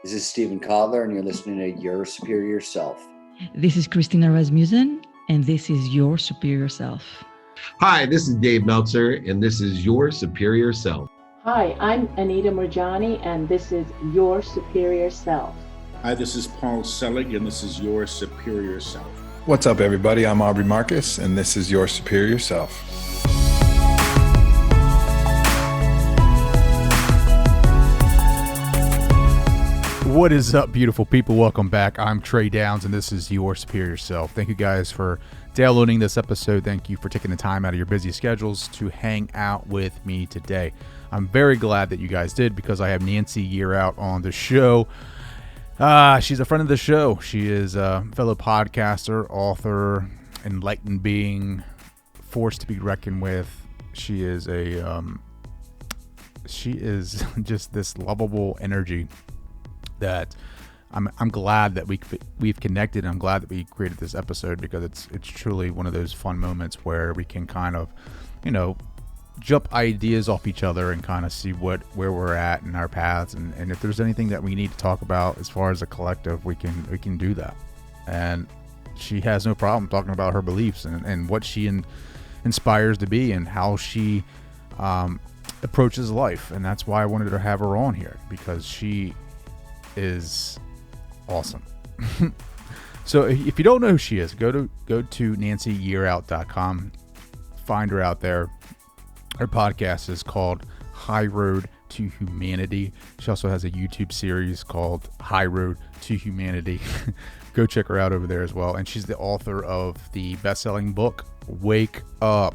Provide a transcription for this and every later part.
This is Stephen Kotler, and you're listening to Your Superior Self. This is Christina Rasmussen, and this is Your Superior Self. Hi, this is Dave Meltzer, and this is Your Superior Self. Hi, I'm Anita Murjani, and this is Your Superior Self. Hi, this is Paul Selig, and this is Your Superior Self. What's up, everybody? I'm Aubrey Marcus, and this is Your Superior Self. What is up, beautiful people? Welcome back. I'm Trey Downs, and this is Your Superior Self. Thank you guys for downloading this episode. Thank you for taking the time out of your busy schedules to hang out with me today. I'm very glad that you guys did, because I have Nancy Yearout on the show. She's a friend of the show. She is a fellow podcaster, author, enlightened being, force to be reckoned with. She is just this lovable energy that I'm glad that we've connected. I'm glad that we created this episode, because it's truly one of those fun moments where we can kind of, jump ideas off each other and kind of see where we're at in our paths, and if there's anything that we need to talk about as far as a collective, we can do that. And she has no problem talking about her beliefs and what she inspires to be and how she approaches life. And that's why I wanted to have her on here, because she is awesome. So if you don't know who she is, go to nancyyearout.com, find her out there. Her podcast is called High Road to Humanity. She also has a YouTube series called High Road to Humanity. Go check her out over there as well. And she's the author of the best-selling book, Wake Up.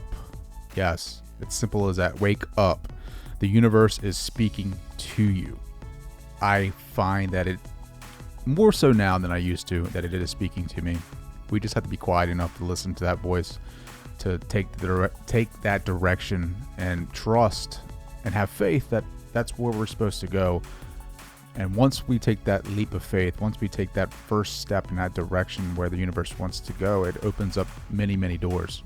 Yes, it's simple as that. Wake up. The universe is speaking to you. I find that it, more so now than I used to, that it is speaking to me. We just have to be quiet enough to listen to that voice, to take that direction and trust and have faith that that's where we're supposed to go. And once we take that leap of faith, once we take that first step in that direction where the universe wants to go, it opens up many, many doors.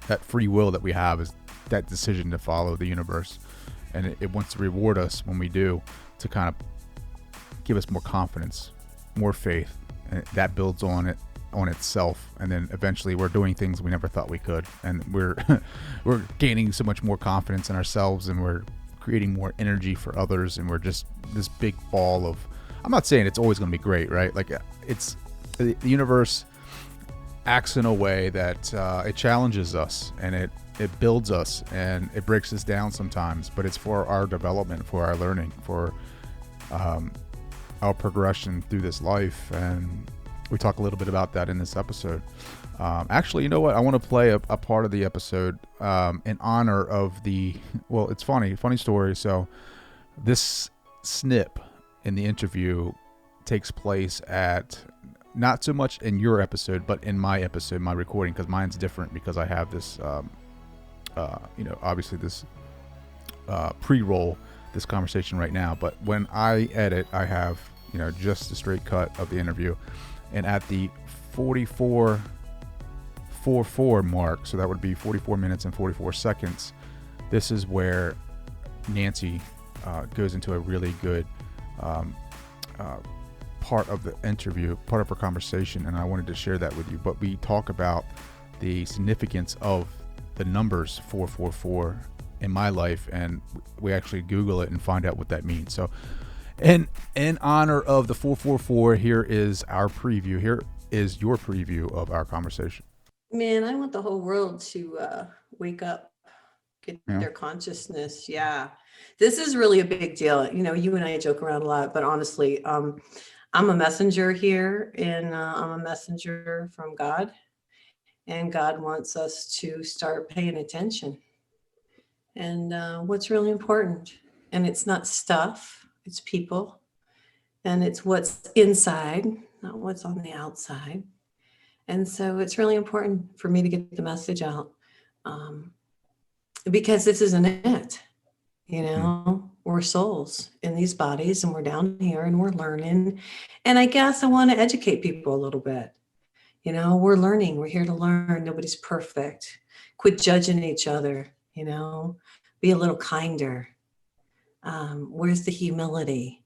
That free will that we have is that decision to follow the universe. And it wants to reward us when we do, to kind of give us more confidence, more faith, and that builds on itself. And then eventually we're doing things we never thought we could, and we're gaining so much more confidence in ourselves, and we're creating more energy for others, and we're just this big ball of, I'm not saying it's always going to be great, right? Like, it's the universe acts in a way that it challenges us, and it builds us, and it breaks us down sometimes, but it's for our development, for our learning, for our progression through this life. And we talk a little bit about that in this episode. Actually, you know what? I want to play a part of the episode in honor of well, it's funny story. So this snip in the interview takes place at, not so much in your episode, but in my episode, my recording, because mine's different, because I have this obviously this pre-roll this conversation right now. But when I edit, I have just a straight cut of the interview, and at the 44 mark, so that would be 44 minutes and 44 seconds, this is where Nancy goes into a really good part of the interview, part of her conversation, and I wanted to share that with you. But we talk about the significance of the numbers 444 in my life, and we actually Google it and find out what that means. So in honor of the 444, here is our preview. Here is your preview of our conversation. Man, I want the whole world to wake up, get their consciousness. Yeah, this is really a big deal. You and I joke around a lot, but honestly, I'm a messenger here, and I'm a messenger from God, and God wants us to start paying attention. And what's really important, and it's not stuff, it's people, and it's what's inside, not what's on the outside. And so it's really important for me to get the message out, because this isn't it. We're souls in these bodies, and we're down here, and we're learning. And I guess I want to educate people a little bit. We're learning. We're here to learn. Nobody's perfect. Quit judging each other. Be a little kinder. Where's the humility?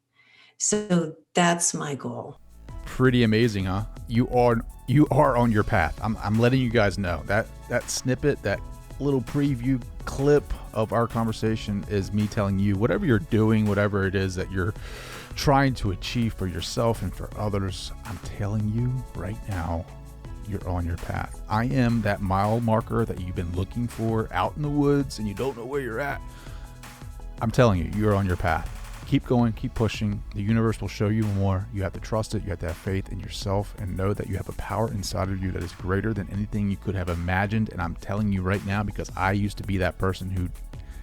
So that's my goal. Pretty amazing, huh? You are on your path. I'm letting you guys know that snippet, that little preview clip of our conversation is me telling you whatever you're doing, whatever it is that you're trying to achieve for yourself and for others, I'm telling you right now, you're on your path. I am that mile marker that you've been looking for out in the woods and you don't know where you're at. I'm telling you, you're on your path. Keep going, keep pushing. The universe will show you more. You have to trust it. You have to have faith in yourself and know that you have a power inside of you that is greater than anything you could have imagined. And I'm telling you right now, because I used to be that person who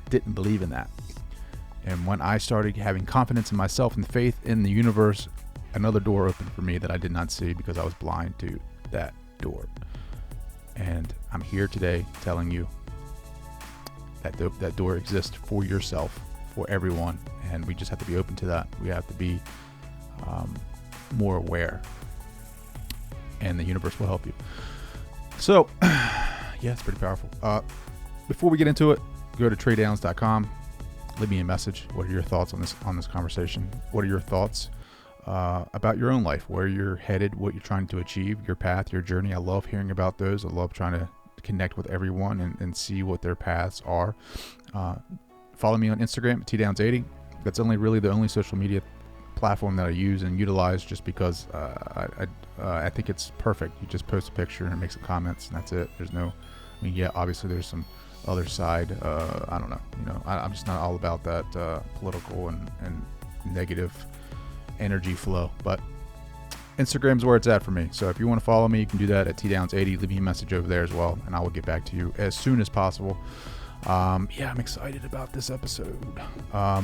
didn't believe in that. And when I started having confidence in myself and faith in the universe, another door opened for me that I did not see because I was blind to that door. And I'm here today telling you that that door exists for yourself, for everyone, and we just have to be open to that. We have to be more aware, and the universe will help you. So, yeah, it's pretty powerful. Before we get into it, go to traydowns.com. Leave me a message. What are your thoughts on this conversation? What are your thoughts about your own life, where you're headed, what you're trying to achieve, your path, your journey? I love hearing about those. I love trying to connect with everyone and see what their paths are. Follow me on Instagram at tdowns80. That's really the only social media platform that I use and utilize, just because I think it's perfect. You just post a picture and make some comments, and that's it. Obviously there's some other side. I don't know. I'm just not all about that political and negative energy flow, but Instagram's where it's at for me. So if you want to follow me, you can do that at tdowns80. Leave me a message over there as well, and I will get back to you as soon as possible. I'm excited about this episode.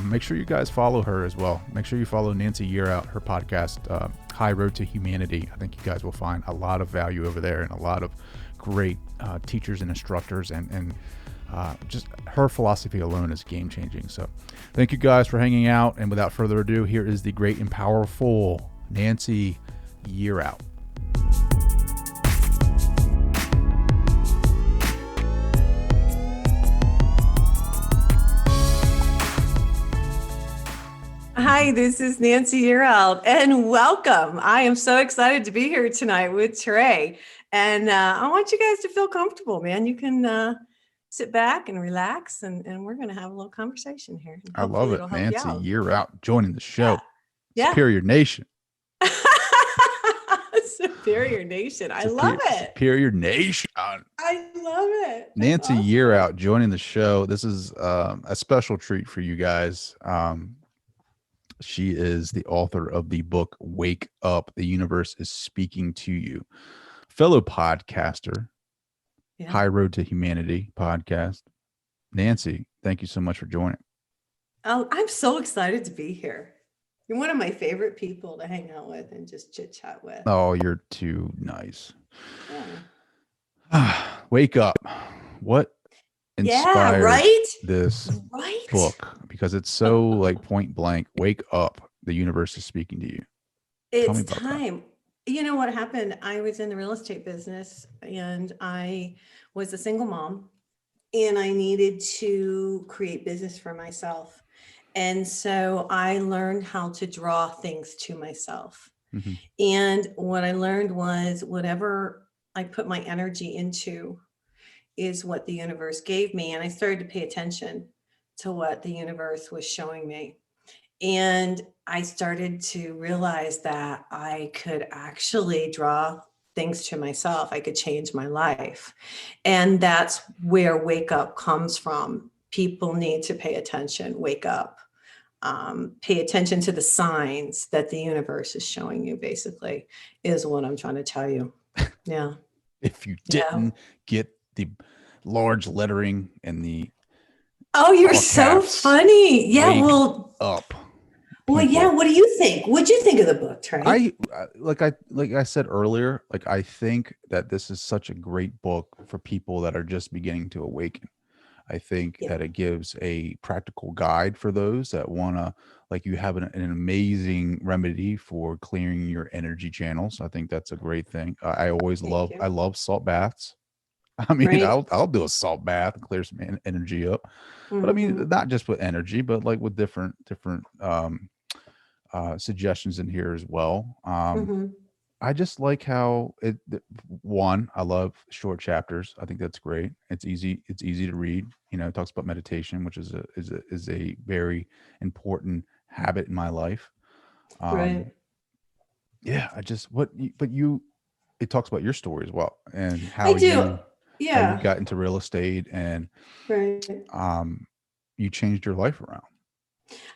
Make sure you guys follow her as well. Make sure you follow Nancy Yearout, her podcast, High Road to Humanity. I think you guys will find a lot of value over there and a lot of great teachers and instructors, and just her philosophy alone is game changing. So thank you guys for hanging out. And without further ado, here is the great and powerful Nancy Yearout. Hi, this is Nancy Yearout, and welcome. I am so excited to be here tonight with Trey, and I want you guys to feel comfortable, man. You can sit back and relax, and we're going to have a little conversation here. I love it. Nancy Yearout joining the show. Yeah. Superior Nation. Superior Nation. I love it. Superior Nation. I love it. Nancy Yearout joining the show. This is a special treat for you guys. She is the author of the book, Wake Up, The Universe is Speaking to You. Fellow podcaster, High Road to Humanity podcast. Nancy, thank you so much for joining. Oh, I'm so excited to be here. You're one of my favorite people to hang out with and just chit chat with. Oh, you're too nice. Yeah. Wake Up. What inspired this book? Because it's so like point blank. Wake up. The universe is speaking to you. It's time. That. You know what happened? I was in the real estate business, and I was a single mom, and I needed to create business for myself. And so I learned how to draw things to myself. Mm-hmm. And what I learned was whatever I put my energy into is what the universe gave me. And I started to pay attention to what the universe was showing me. And I started to realize that I could actually draw things to myself. I could change my life. And that's where Wake Up comes from. People need to pay attention, wake up, pay attention to the signs that the universe is showing you, basically, is what I'm trying to tell you. Yeah. If you didn't get the large lettering and the you're so funny. Yeah. Wake up. Well, yeah. What do you think? What'd you think of the book, Trey? Like I said earlier, like I think that this is such a great book for people that are just beginning to awaken. I think that it gives a practical guide for those that want to, like, you have an amazing remedy for clearing your energy channels. I think that's a great thing. I love salt baths. I mean, I'll do a salt bath and clear some energy up. Mm-hmm. But I mean, not just with energy, but like with different suggestions in here as well. Mm-hmm. I just like how one, I love short chapters. I think that's great. It's easy to read. It talks about meditation, which is a very important habit in my life. Right. Yeah, it talks about your story as well, and I how do. you Yeah. got into real estate, and Right. you changed your life around.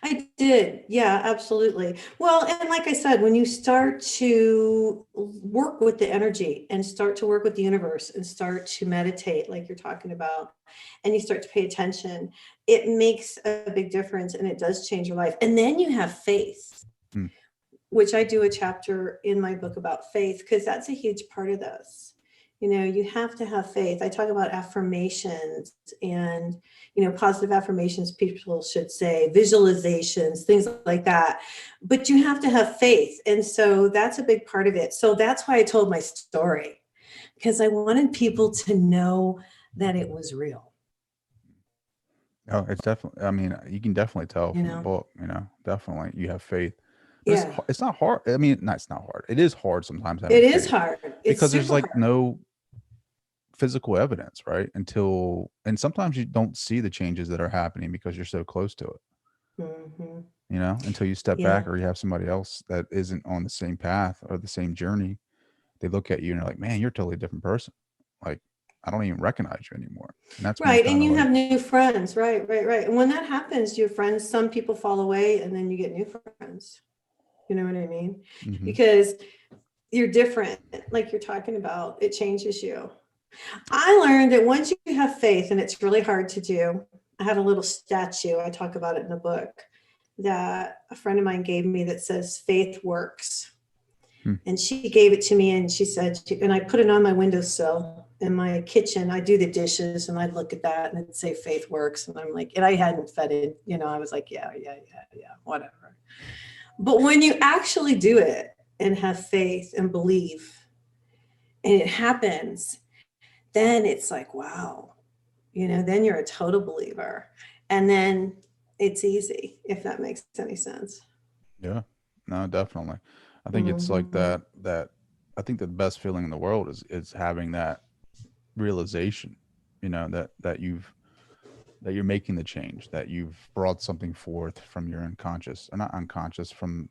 I did. Yeah, absolutely. Well, and like I said, when you start to work with the energy and start to work with the universe and start to meditate, like you're talking about, and you start to pay attention, it makes a big difference and it does change your life. And then you have faith, which I do a chapter in my book about faith, because that's a huge part of this. You have to have faith. I talk about affirmations and, positive affirmations, people should say, visualizations, things like that. But you have to have faith. And so that's a big part of it. So that's why I told my story, because I wanted people to know that it was real. Oh, it's definitely, you can definitely tell from the book, definitely you have faith. But it's not hard. It's not hard. It is hard sometimes. It is hard. Because there's no physical evidence, right? And sometimes you don't see the changes that are happening because you're so close to it. Mm-hmm. Until you step back, or you have somebody else that isn't on the same path or the same journey. They look at you and they're like, man, you're a totally different person. Like, I don't even recognize you anymore. And that's right. And you have new friends. Right. And when that happens, your friends, some people fall away and then you get new friends. You know what I mean? Mm-hmm. Because you're different, like you're talking about, it changes you. I learned that once you have faith, and it's really hard to do, I have a little statue, I talk about it in the book, that a friend of mine gave me that says faith works. And she gave it to me and she said, and I put it on my windowsill in my kitchen. I do the dishes and I'd look at that and it'd say faith works. And I'm like, and I hadn't fed it, I was like, yeah, whatever. But when you actually do it and have faith and believe, and it happens, then it's like, wow, then you're a total believer. And then it's easy, if that makes any sense. Yeah, no, definitely. I think it's like that I think the best feeling in the world is having that realization, that you're making the change, that you've brought something forth from your unconscious, or not unconscious, from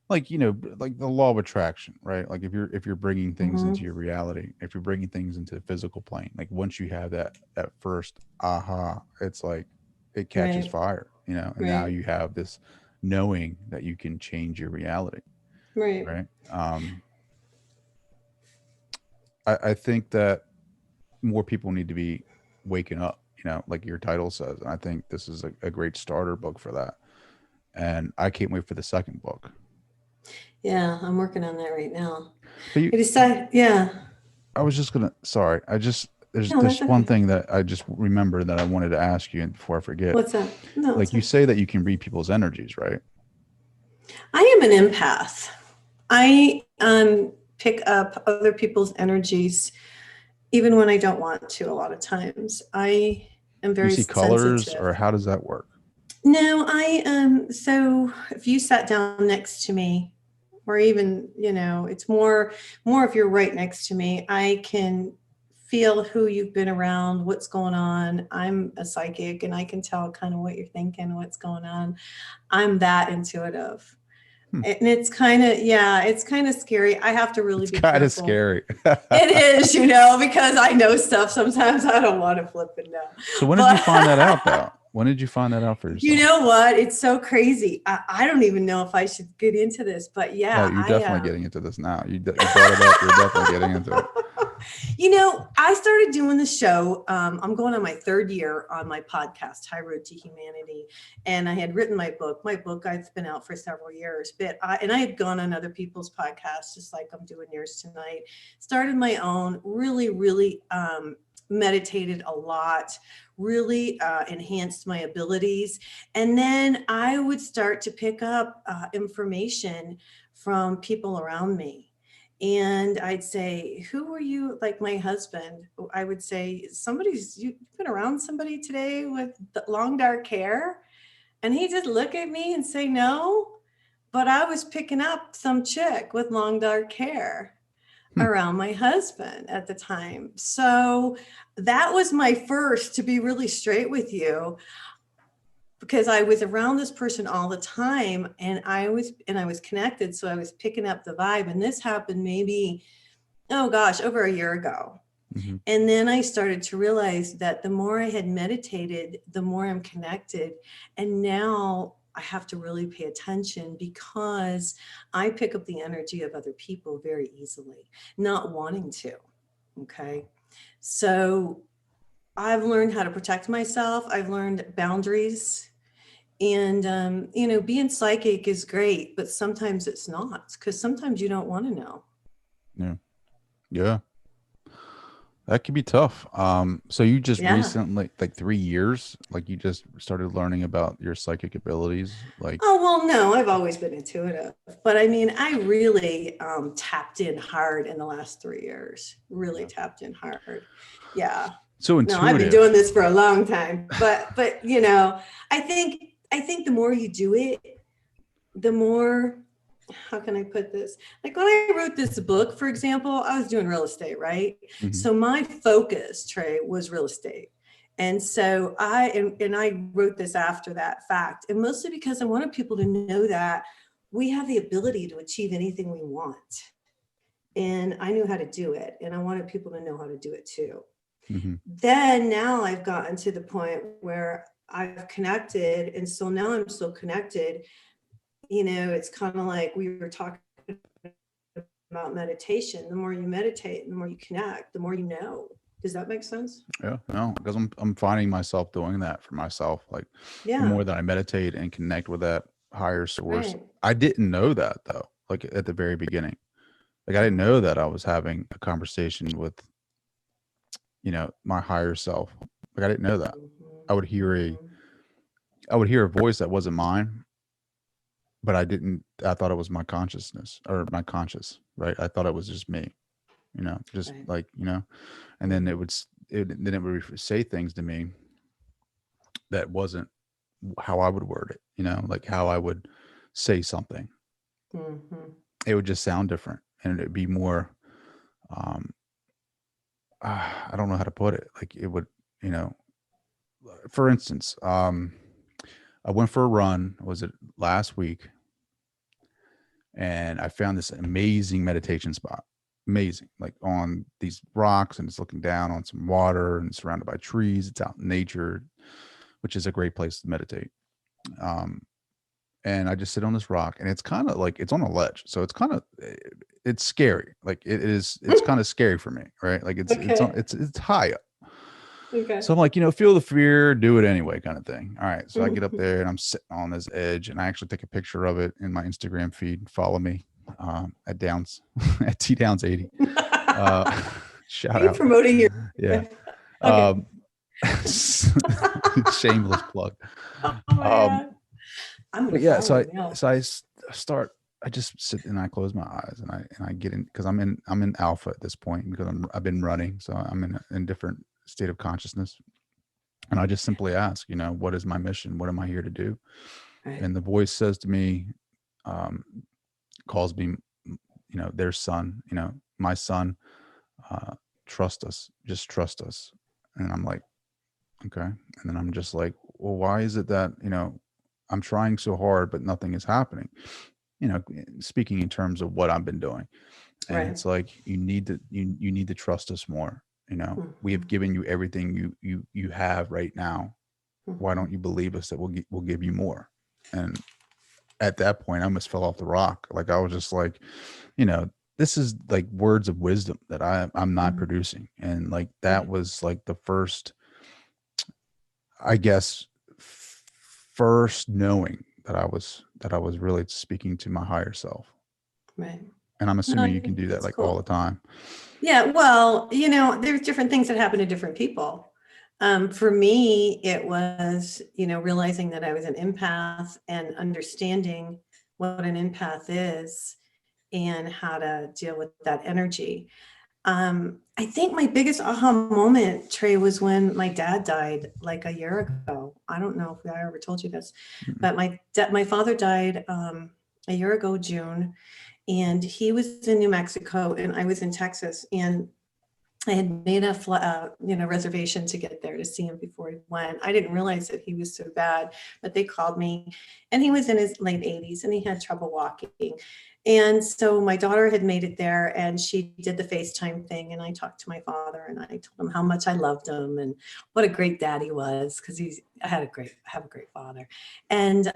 like the law of attraction, right? Like if you're bringing things into your reality, if you're bringing things into the physical plane, like once you have that first aha, it's like it catches fire, and now you have this knowing that you can change your reality, right? I think that more people need to be waking up, like your title says, and I think this is a great starter book for that, and I can't wait for the second book. Yeah, I'm working on that right now. But I was just gonna. Sorry, there's one thing that I just remembered that I wanted to ask you, and before I forget. What's that? No, like you say that you can read people's energies, right? I am an empath. I pick up other people's energies, even when I don't want to. A lot of times, I am very. You see colors, sensitive. Or how does that work? No, I so if you sat down next to me, or even, it's more if you're right next to me, I can feel who you've been around, what's going on. I'm a psychic and I can tell kind of what you're thinking, what's going on. I'm that intuitive. And it's kind of scary. I have to really be careful. Kind of scary. It is, because I know stuff. Sometimes I don't want to flip it now. So when did you find that out though? When did you find that out for yourself? You know what? It's so crazy. I don't even know if I should get into this, but yeah. No, you're definitely getting into this now. You brought it up. You're definitely getting into it. I started doing the show. I'm going on my third year on my podcast, High Road to Humanity. And I had written my book. My book, I've been out for several years, but I had gone on other people's podcasts, just like I'm doing yours tonight. Started my own, really, meditated a lot, really enhanced my abilities. And then I would start to pick up information from people around me. And I'd say, who were you? Like my husband, I would say, you've been around somebody today with long dark hair? And he'd just look at me and say, no. but I was picking up some chick with long dark hair around my husband at the time. So that was my first, to be really straight with you, because I was around this person all the time, and I was connected. So I was picking up the vibe. And this happened maybe, oh gosh, over a year ago. Mm-hmm. And then I started to realize that the more I had meditated, the more I'm connected. And now I have to really pay attention, because I pick up the energy of other people very easily, not wanting to. Okay. So I've learned how to protect myself. I've learned boundaries. And, being psychic is great, but sometimes it's not, because sometimes you don't want to know. Yeah. Yeah. That could be tough. So you just recently, like 3 years, like you just started learning about your psychic abilities? Like, oh, well, no, I've always been intuitive, but I mean, I really tapped in hard in the last 3 years, really tapped in hard. Yeah. So intuitive. No, I've been doing this for a long time, but I think the more you do it, the more, how can I put this? Like when I wrote this book, for example, I was doing real estate, right? Mhm. So my focus, Trey, was real estate. And so I wrote this after that fact, and mostly because I wanted people to know that we have the ability to achieve anything we want. And I knew how to do it. And I wanted people to know how to do it too. Mm-hmm. Then now I've gotten to the point where I've connected. And so now I'm so connected. It's kind of like we were talking about meditation. The more you meditate, the more you connect, the more you know. Does that make sense? Yeah, no, because I'm finding myself doing that for myself. Like Yeah. the more that I meditate and connect with that higher source. Right. I didn't know that though, like at the very beginning. Like I didn't know that I was having a conversation with, my higher self. Like I didn't know that. I would hear a voice that wasn't mine, but I thought it was my consciousness or my conscious, right? I thought it was just me, just Right. like, and then it would say things to me that wasn't how I would word it, like how I would say something. Mm-hmm. It would just sound different, and it'd be more, I don't know how to put it. Like it would, for instance, I went for a run, was it last week? And I found this amazing meditation spot. Amazing, like on these rocks, and it's looking down on some water and surrounded by trees. It's out in nature, which is a great place to meditate. And I just sit on this rock, and it's kind of like it's on a ledge. So it's scary. Like it's kind of scary for me, right? Like it's high up. Okay. So I'm like, feel the fear, do it anyway, kind of thing. All right. So I get up there and I'm sitting on this edge, and I actually take a picture of it in my Instagram feed. Follow me at Downs at T Downs 80. Shout Are you out. promoting your? Yeah. Okay. Shameless plug. Oh my God. But yeah, so I just sit and I close my eyes and I get in, because I'm in alpha at this point, because I've been running, so I'm in different state of consciousness, and I just simply ask, what is my mission? What am I here to do? Right. And the voice says to me, calls me, their son, my son, trust us, just trust us. And I'm like, okay. And then I'm just like, well, why is it that, I'm trying so hard, but nothing is happening, speaking in terms of what I've been doing. And Right. it's like, you need to trust us more. We have given you everything you have right now. Why don't you believe us that we'll give you more? And at that point, I almost fell off the rock. Like I was just like, this is like words of wisdom that I'm not producing. And like, that was like the first, I guess, first knowing that I was really speaking to my higher self. Right. And I'm assuming you can think do that that's like cool. all the time. Yeah, well, there's different things that happen to different people. For me, it was, realizing that I was an empath and understanding what an empath is and how to deal with that energy. I think my biggest aha moment, Trey, was when my dad died like a year ago. I don't know if I ever told you this, but my father died a a year ago, June, and he was in New Mexico and I was in Texas, and I had made a reservation to get there to see him before he went. I didn't realize that he was so bad, but they called me, and he was in his late 80s and he had trouble walking. And so my daughter had made it there, and she did the FaceTime thing, and I talked to my father and I told him how much I loved him and what a great dad he was, because I have a great father. And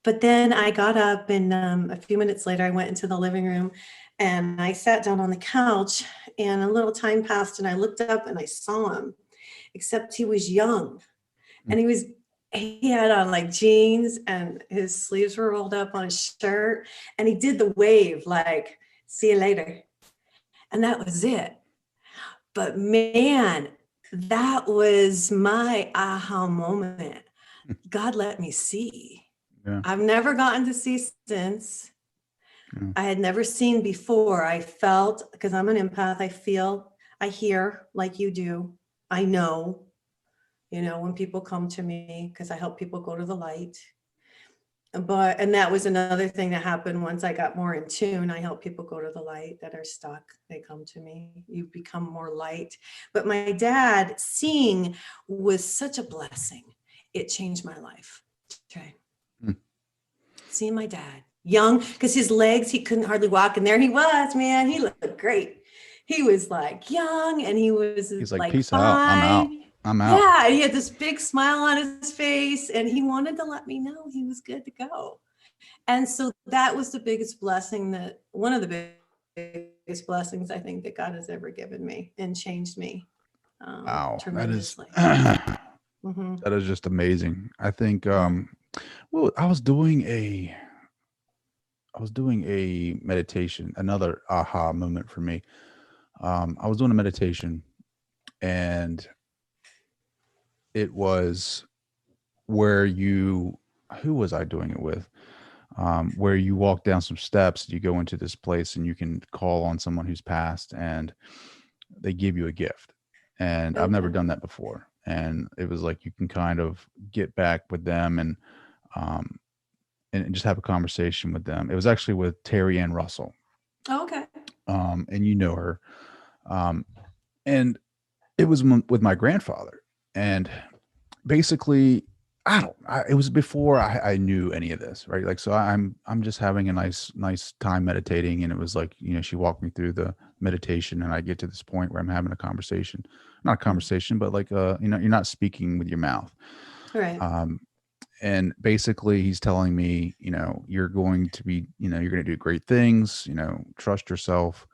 but then I got up, and a few minutes later I went into the living room and I sat down on the couch, and a little time passed and I looked up and I saw him, except he was young, and he had on like jeans and his sleeves were rolled up on his shirt, and he did the wave like, see you later. And that was it. But man, that was my aha moment. God let me see. Yeah. I've never gotten to see since. Yeah. I had never seen before. I felt, because I'm an empath, I feel, I hear like you do. I know, when people come to me, because I help people go to the light. And that was another thing that happened once I got more in tune. I help people go to the light that are stuck. They come to me. You become more light. But my dad seeing was such a blessing. It changed my life. Okay. Seeing my dad young, because his legs, he couldn't hardly walk. And there he was, man. He looked great. He was like young, and he's like peace out. I'm out. Yeah, he had this big smile on his face, and he wanted to let me know he was good to go. And so that was the biggest blessing, one of the biggest blessings I think that God has ever given me and changed me. Wow, tremendously. that is just amazing. I think well, I was doing a meditation, another aha moment for me. I was doing a meditation, and it was where who was I doing it with? Where you walk down some steps, you go into this place, and you can call on someone who's passed, and they give you a gift. And I've never done that before. And it was like you can kind of get back with them and just have a conversation with them. It was actually with Terry Ann Russell. Oh, okay. And you know her. And it was with my grandfather. And basically, it was before I knew any of this, right? Like, so I'm just having a nice time meditating. And it was like, she walked me through the meditation, and I get to this point where I'm having a conversation, not a conversation, but like, you're not speaking with your mouth. Right. And basically he's telling me, you're going to be, you're going to do great things, trust yourself.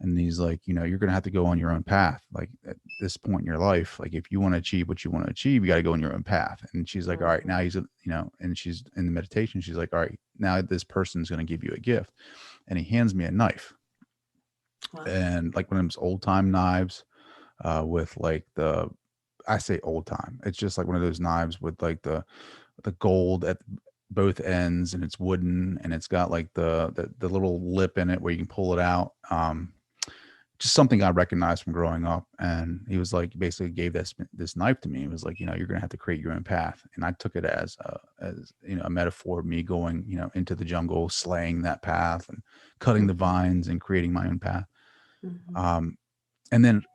And he's like, you're going to have to go on your own path. Like at this point in your life, like if you want to achieve what you want to achieve, you got to go on your own path. And she's like, all right, now and she's in the meditation. She's like, all right, now this person's going to give you a gift. And he hands me a knife. Wow. And like one of those old time knives, with like I say old time. It's just like one of those knives with like the gold at both ends, and it's wooden, and it's got like the little lip in it where you can pull it out. Just something I recognized from growing up. And he was like, basically gave this knife to me. It was like, you're going to have to create your own path. And I took it as a metaphor of me going, into the jungle, slaying that path and cutting the vines and creating my own path. Mm-hmm. And then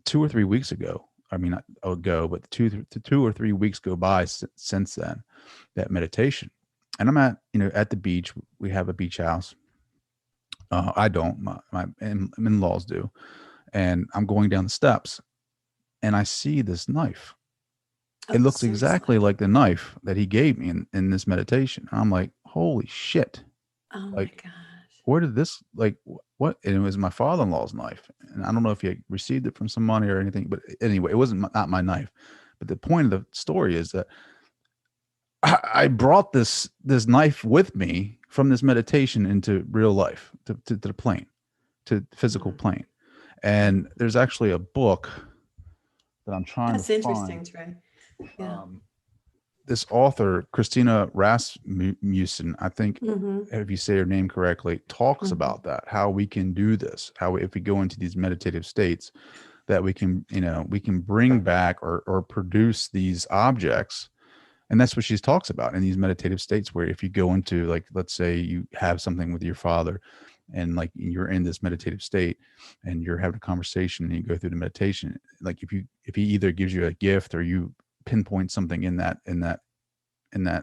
2 or 3 weeks ago, not but 2 or 3 weeks go by since then, that meditation. And I'm at the beach. We have a beach house. I don't, my in-laws do. And I'm going down the steps, and I see this knife. It looks exactly like the knife that he gave me in this meditation. And I'm like, holy shit. Oh like, my gosh. Where did this, like, what? And it was my father-in-law's knife. And I don't know if he received it from some money or anything, but anyway, it wasn't not my knife. But the point of the story is that I brought this knife with me from this meditation into real life, to the plane, to the physical plane. And there's actually a book that I'm trying to find. That's interesting, Trey. Yeah. This author, Christina Rasmussen, I think, if you say her name correctly, talks about that, how we can do this, how if we go into these meditative states, that we can bring back or produce these objects And that's what she talks about in these meditative states, where if you go into, like, let's say you have something with your father and like you're in this meditative state and you're having a conversation and you go through the meditation, like if he either gives you a gift or you pinpoint something in that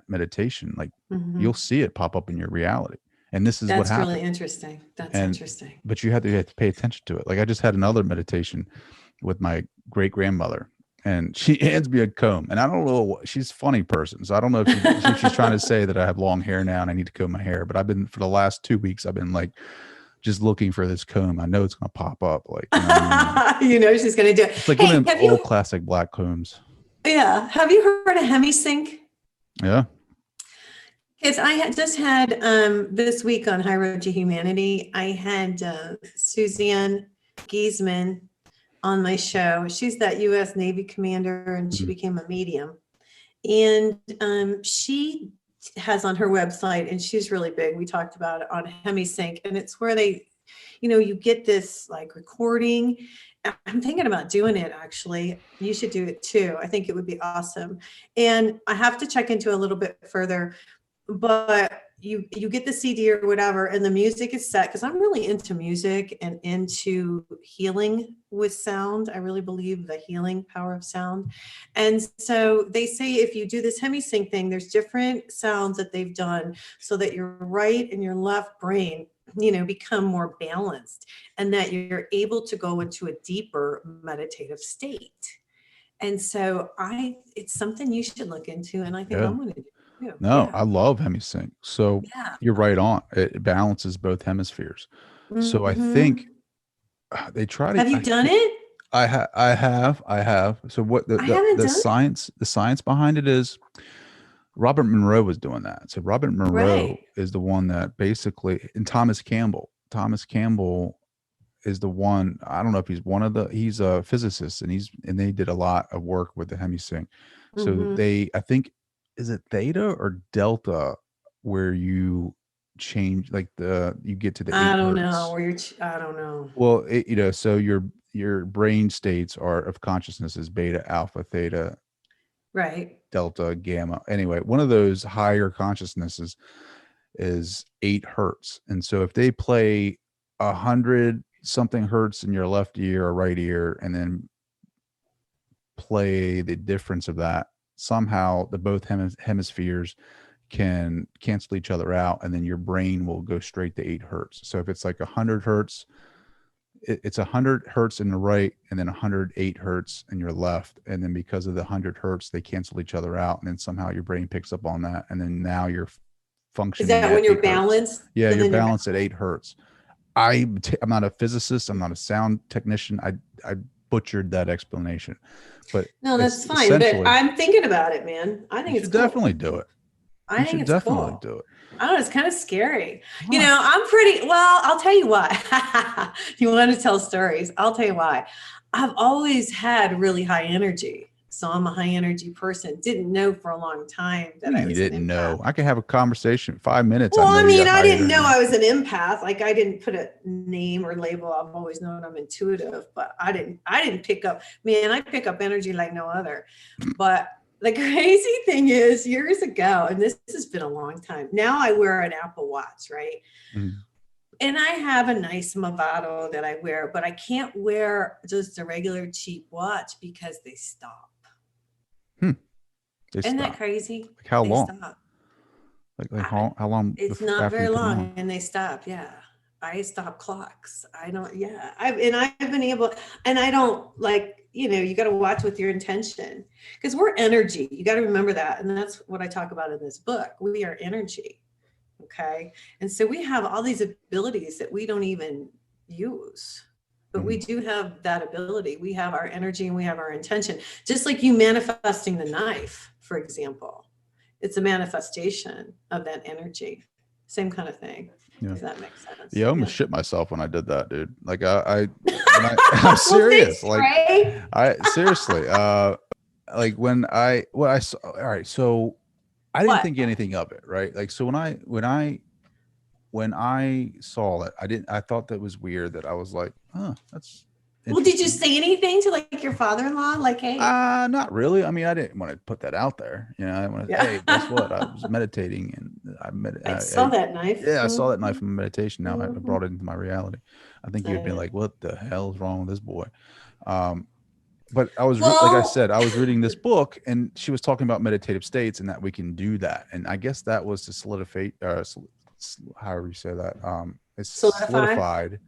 meditation, like you'll see it pop up in your reality. And this is what happens. That's really interesting. That's interesting. But you have to pay attention to it. Like I just had another meditation with my great grandmother, and she hands me a comb, and I don't know, she's a funny person, so I don't know if she's trying to say that I have long hair now and I need to comb my hair. But for the last 2 weeks, I've been like just looking for this comb. I know it's going to pop up. Like, you know what I mean? She's going to do it. It's like one of them old classic black combs. Yeah. Have you heard of hemisync? Yeah. Because I had just had this week on High Road to Humanity, I had Suzanne Giesman on my show. She's that U.S. Navy commander, and she became a medium. And she has on her website, and she's really big. We talked about it on hemisync, and it's where they, you get this like recording. I'm thinking about doing it, actually. You should do it too. I think it would be awesome. And I have to check into a little bit further, but you get the CD or whatever, and the music is set, because I'm really into music and into healing with sound. I really believe the healing power of sound. And so they say if you do this hemisync thing, there's different sounds that they've done so that your right and your left brain, become more balanced, and that you're able to go into a deeper meditative state. And so it's something you should look into, and I think I'm going to do. No, I love hemisync. So you're right on. It balances both hemispheres. So I think they try to. Have you done it? I have. So what the science behind it is, Robert Monroe was doing that. So Robert Monroe is the one that basically, and Thomas Campbell is the one. I don't know if he's a physicist, and they did a lot of work with the hemisync. So I think, is it theta or delta where you change, like you get to the I don't know where I don't know. Well, so your brain states of consciousness is beta, alpha, theta, delta, gamma. Anyway, one of those higher consciousnesses is 8 hertz. And so if they play 100 something hertz in your left ear or right ear, and then play the difference of that, somehow the both hemispheres can cancel each other out, and then your brain will go straight to 8 hertz. So if it's like 100 hertz, it's 100 hertz in the right, and then 108 hertz in your left. And then because of the 100 hertz, they cancel each other out, and then somehow your brain picks up on that, and then now you're functioning. Is that when you're balanced? Yeah, you're balanced at 8 hertz. I'm not a physicist. I'm not a sound technician. I butchered that explanation, but no, that's fine. But I'm thinking about it, man. I think it's cool. Definitely do it. I think it's definitely cool. Do it. I don't know, it's kind of scary. I'm pretty well. I'll tell you why. You want to tell stories? I'll tell you why. I've always had really high energy. So I'm a high energy person. Didn't know for a long time that I was. You didn't know. I could have a conversation 5 minutes. Well, I didn't know I was an empath. Like, I didn't put a name or label. I've always known I'm intuitive, but I didn't pick up. Man, I pick up energy like no other. But the crazy thing is, years ago, and this has been a long time. Now I wear an Apple Watch, right? Mm. And I have a nice Movado that I wear, but I can't wear just a regular cheap watch because they stop. Isn't that crazy? Like how long? Like how long? It's not very long, and they stop. Yeah, I stop clocks. I don't. Yeah, I've been able, and I don't like. You got to watch with your intention, because we're energy. You got to remember that, and that's what I talk about in this book. We are energy. Okay, and so we have all these abilities that we don't even use. But we do have that ability. We have our energy and we have our intention. Just like you manifesting the knife, for example. It's a manifestation of that energy. Same kind of thing. Yeah. If that makes sense. Yeah, I almost shit myself when I did that, dude. Like I'm serious. Well, thanks, like seriously. Like when I saw, all right, so I didn't think anything of it, right? Like, so when I saw it, I thought that was weird, that I was like, that's Well, did you say anything to like your father-in-law? Like, hey, Not really. I mean, I didn't want to put that out there. You know, I want to, Yeah. hey, guess what? I was meditating and I saw that knife. Yeah, I saw that knife from meditation. Now I Mhm. brought it into my reality. I think you'd been like, what the hell is wrong with this boy? But I was, like I said, I was reading this book and she was talking about meditative states and that we can do that. And I guess that was to solidify, however you say that, it's solidified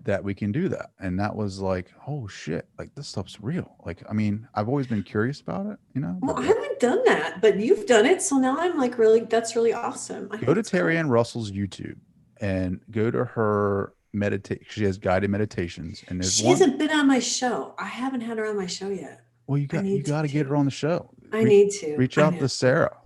that we can do that. And that was like, oh shit, like this stuff's real. Like, I mean, I've always been curious about it, you know. Well, I haven't done that, but you've done it. So now I'm like, really, that's really awesome. Go to Terry Ann Russell's YouTube and go to her meditate. She has guided meditations, and she hasn't been on my show. I haven't had her on my show yet. Well, you got to get her on the show. I need to reach out to Sarah.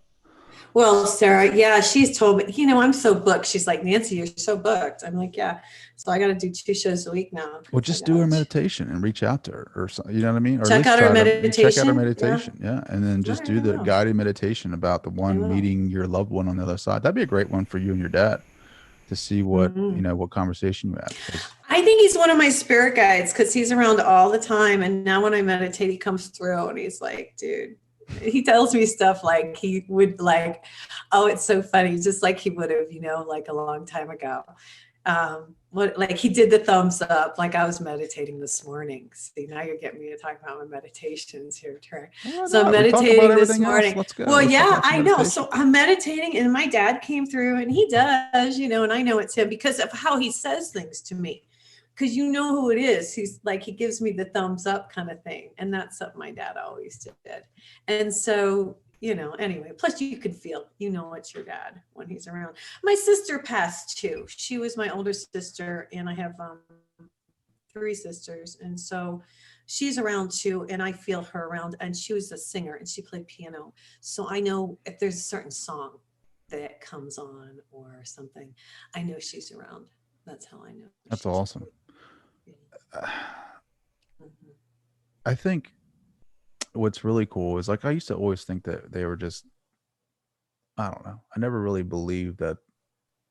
Well, Sarah, yeah, she's told me, you know, I'm so booked. She's like, Nancy, you're so booked. I'm like, yeah. So I got to do 2 shows a week now. Well, just do her meditation and reach out to her or something. You know what I mean? Or check out her meditation. Check out her meditation. Yeah. And then just do the guided meditation about the one meeting your loved one on the other side. That'd be a great one for you and your dad to see what, you know, what conversation you have. I think he's one of my spirit guides because he's around all the time. And now when I meditate, he comes through and he's like, dude, he tells me stuff like he would like, oh, it's so funny. Just like he would have, you know, like a long time ago. Like he did the thumbs up, like I was meditating this morning. See, now you're getting me to talk about my meditations here, Trey. So I'm meditating this morning. Well, yeah, I know. So I'm meditating and my dad came through and he does, you know, and I know it's him because of how he says things to me. Because you know who it is. He's like, he gives me the thumbs up kind of thing. And that's something my dad always did. And so, you know, anyway, plus you can feel, you know, it's your dad when he's around. My sister passed too. She was my older sister and I have 3 sisters. And so she's around too. And I feel her around and she was a singer and she played piano. So I know if there's a certain song that comes on or something, I know she's around. That's how I know. That's awesome. I think what's really cool is like, I used to always think that they were just, I don't know. I never really believed that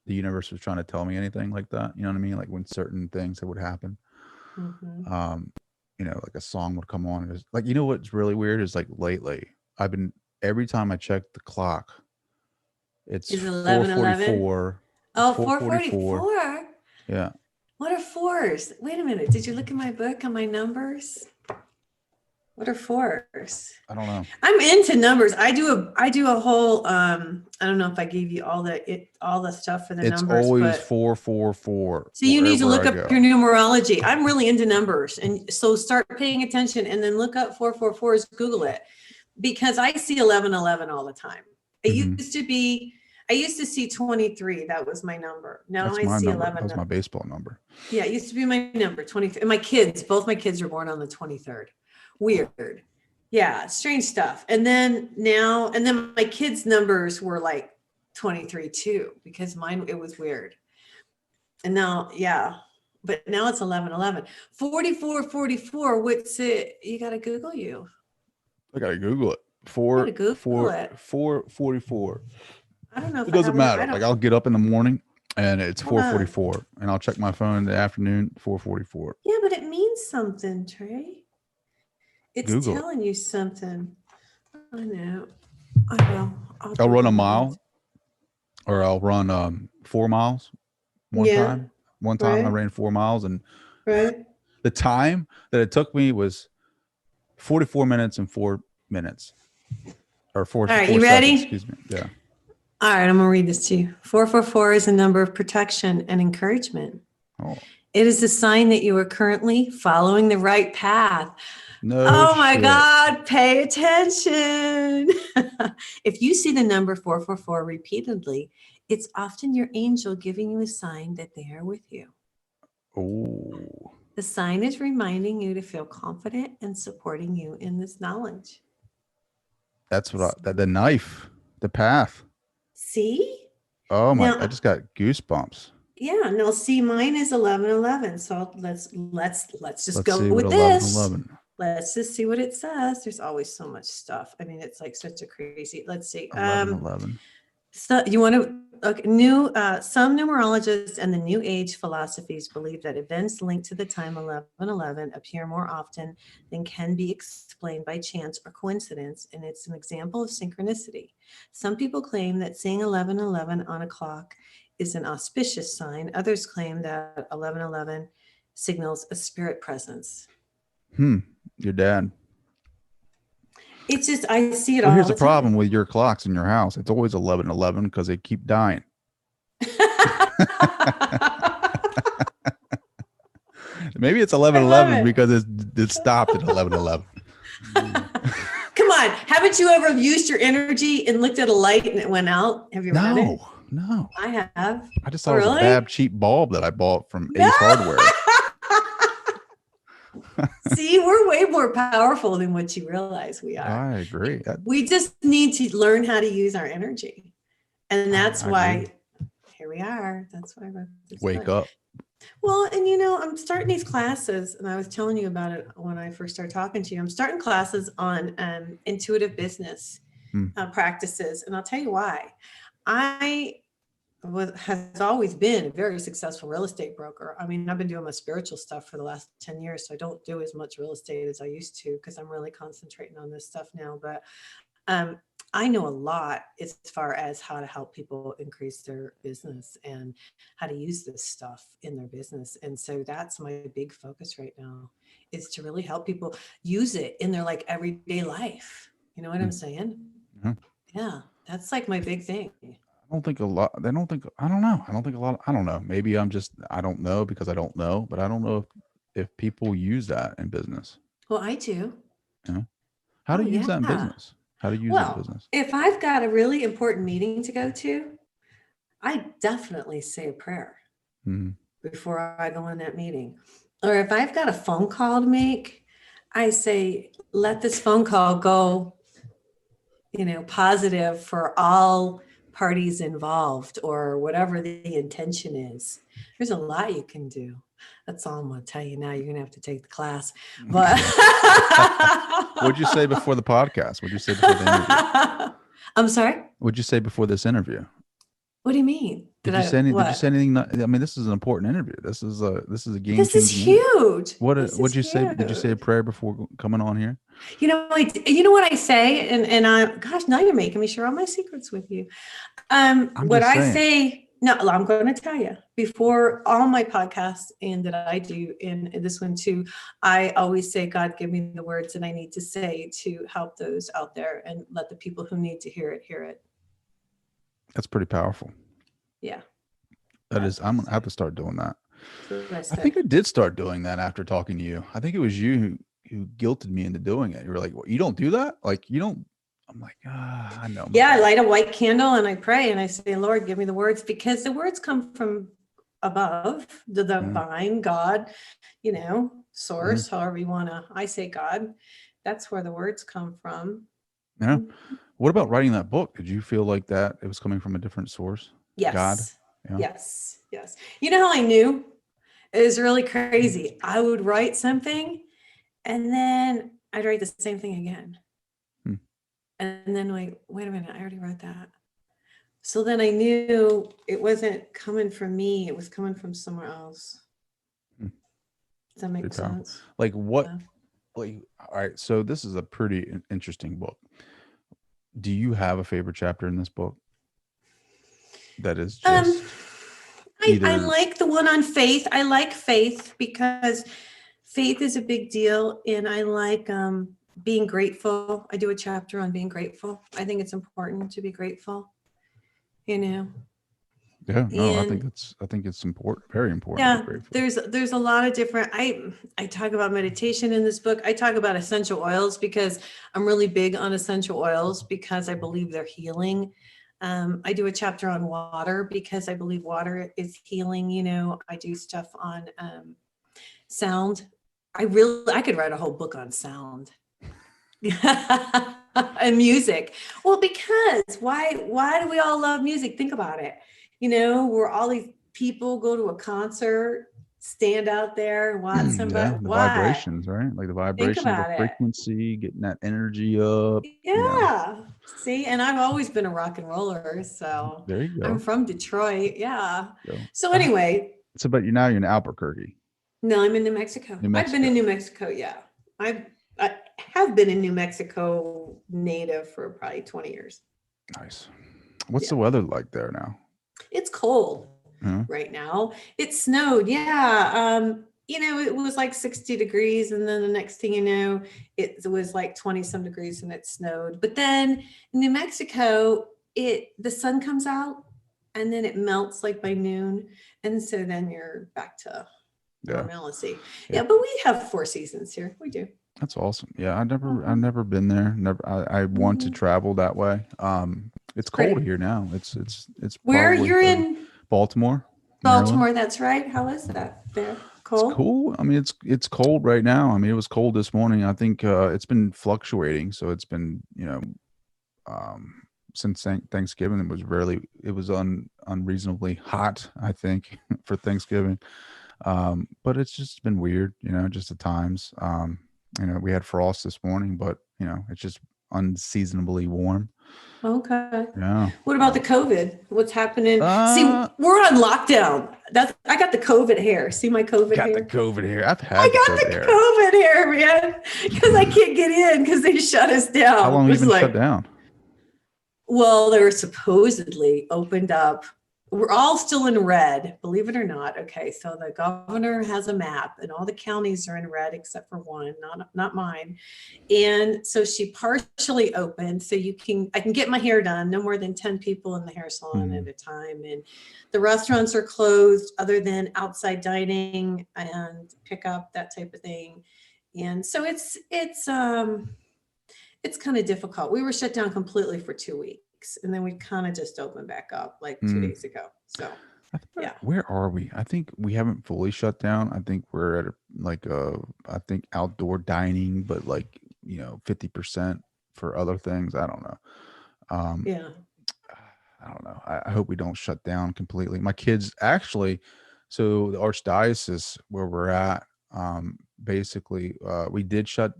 the universe was trying to tell me anything like that. You know what I mean? Like when certain things that would happen, you know, like a song would come on. And like, you know, what's really weird is like lately every time I check the clock, it's 4:44. Oh, 4:44. Yeah. What are 4s? Wait a minute. Did you look at my book on my numbers? What are 4s? I don't know. I'm into numbers. I do a whole I don't know if I gave you all the stuff for the numbers. It's always 444. So you need to look up your numerology. I'm really into numbers. And so start paying attention and then look up 444s, Google it. Because I see 1111 all the time. It I used to see 23. That was my number. Now I see 11. That was my baseball number. Yeah, it used to be my number, 23. And both my kids were born on the 23rd. Weird. Yeah, strange stuff. And then my kids' numbers were like 23 too, because it was weird. And now, yeah, but now it's 1111. 4444, what's it? You got to Google you. I got to Google it. 444. I don't know if it doesn't matter. Like I'll get up in the morning and it's 4:44 and I'll check my phone in the afternoon, 4:44. Yeah, but it means something, Trey. It's Google telling you something. I know. I will. I'll run a mile or I'll run 4 miles one time. One time I ran 4 miles and the time that it took me was 44 minutes and 4 minutes. Or 4 All right, you ready? Excuse me. Yeah. All right, I'm going to read this to you. 444 is a number of protection and encouragement. Oh. It is a sign that you are currently following the right path. No my shit. God, pay attention. If you see the number 444 repeatedly, it's often your angel giving you a sign that they are with you. Oh. The sign is reminding you to feel confident and supporting you in this knowledge. That's what the knife, the path. See? Oh my! I just got goosebumps. Yeah. Now, see, mine is 1111. So let's just go with this. 11. Let's just see what it says. There's always so much stuff. I mean, it's like such a crazy. Let's see. 11. So you want to some numerologists and the New Age philosophies believe that events linked to the time 1111 appear more often than can be explained by chance or coincidence, and it's an example of synchronicity. Some people claim that seeing 1111 on a clock is an auspicious sign. Others claim that 1111 signals a spirit presence. Your dad. It's just, I see it Well, all here's the the problem time. with your clocks in your house. It's always 11:11 because they keep dying. Maybe it's 11:11 because it stopped at 11:11. Come on. Haven't you ever used your energy and looked at a light and it went out? Have you ever done it? No. I have. I just thought it was a bad, cheap bulb that I bought from Ace Hardware. See, we're way more powerful than what you realize we are. I agree. We just need to learn how to use our energy. And that's why here we are. That's why I wrote this Wake book. up. Well, and I'm starting these classes, and I was telling you about it when I first started talking to you. I'm starting classes on intuitive business practices, and I'll tell you why. I has always been a very successful real estate broker. I mean, I've been doing my spiritual stuff for the last 10 years, so I don't do as much real estate as I used to because I'm really concentrating on this stuff now. But I know a lot as far as how to help people increase their business and how to use this stuff in their business. And so that's my big focus right now, is to really help people use it in their like everyday life. You know what I'm saying? Mm-hmm. Yeah, that's like my big thing. I don't think a lot. I don't know. I don't know. Maybe I don't know because I don't know, but I don't know if people use that in business. Well, I do. Yeah. How do you use that in business? How do you use it in business? If I've got a really important meeting to go to, I definitely say a prayer before I go in that meeting. Or if I've got a phone call to make, I say, let this phone call go, positive for all parties involved, or whatever the intention is. There's a lot you can do. That's all I'm going to tell you now. You're going to have to take the class. But What'd you say before the podcast? What'd you say before the interview? I'm sorry? What'd you say before this interview? What do you mean? Did you say anything? I mean, this is an important interview. This is a game. This is huge. What'd you say? Did you say a prayer before coming on here? You know what I say, and gosh, now you're making me share all my secrets with you. What I say, no, I'm going to tell you before all my podcasts and that I do in this one too. I always say, God, give me the words that I need to say to help those out there and let the people who need to hear it hear it. That's pretty powerful. Yeah. That is. I'm gonna have to start doing that. I think I did start doing that after talking to you. I think it was you who guilted me into doing it. You were like, well, you don't do that? Like, you don't. I'm like, I know. Yeah, I light a white candle and I pray and I say, Lord, give me the words, because the words come from above, the divine God, source, however you want to. I say God. That's where the words come from. Yeah. What about writing that book? Did you feel like that it was coming from a different source? Yes. God? Yeah. Yes. You know how I knew? It was really crazy. I would write something and then I'd write the same thing again. And then like, wait a minute, I already wrote that. So then I knew it wasn't coming from me. It was coming from somewhere else. Does that make sense? Like what? Like, all right. So this is a pretty interesting book. Do you have a favorite chapter in this book? That is just I like the one on faith. I like faith because faith is a big deal. And I like being grateful. I do a chapter on being grateful. I think it's important to be grateful. Yeah, no, I think it's important, very important. Yeah, there's a lot of different. I talk about meditation in this book. I talk about essential oils because I'm really big on essential oils because I believe they're healing. I do a chapter on water because I believe water is healing. I do stuff on sound. I could write a whole book on sound. And music. Well, because why do we all love music? Think about it. Where all these people go to a concert, stand out there and watch somebody. Yeah, the vibrations, right? Like the vibration, the frequency, getting that energy up. Yeah. See, and I've always been a rock and roller. So There you go. I'm from Detroit. Yeah. Go. So anyway. So, but you're in Albuquerque. No, I'm in New Mexico. I've been in New Mexico. Yeah. I have been in New Mexico native for probably 20 years. Nice. What's the weather like there now? It's cold right now. It snowed. Yeah. It was like 60 degrees. And then the next thing you know, it was like 20 some degrees and it snowed. But then in New Mexico, the sun comes out and then it melts like by noon. And so then you're back to normalcy. Yeah. But we have 4 seasons here. We do. That's awesome. Yeah. I've never been there. I want to travel that way. It's cold here now. It's where you're in Baltimore. Baltimore, Maryland. that's right. How is that there? Cold? It's cool. I mean, it's cold right now. I mean, it was cold this morning. I think it's been fluctuating. So it's been, since Thanksgiving, it was unreasonably hot, I think, for Thanksgiving. But it's just been weird, just at times. We had frost this morning, but it's just unseasonably warm. Okay. Yeah. What about the COVID? What's happening? See, we're on lockdown. I got the COVID hair. See my COVID hair? Got the COVID hair. I got the COVID hair, man, because I can't get in because they shut us down. How long have you been shut down? Well, they were supposedly opened up. We're all still in red, believe it or not. Okay, so the governor has a map and all the counties are in red except for one, not mine. And so she partially opened, so I can get my hair done, no more than 10 people in the hair salon at a time. And the restaurants are closed other than outside dining and pickup, that type of thing. And so it's kind of difficult. We were shut down completely for 2 weeks. And then we kind of just opened back up like 2 days ago. So, yeah. Where are we? I think we haven't fully shut down. I think we're at I think outdoor dining, but 50% for other things. I don't know. Yeah. I don't know. I hope we don't shut down completely. My kids actually, so the Archdiocese where we're at, basically, they did shut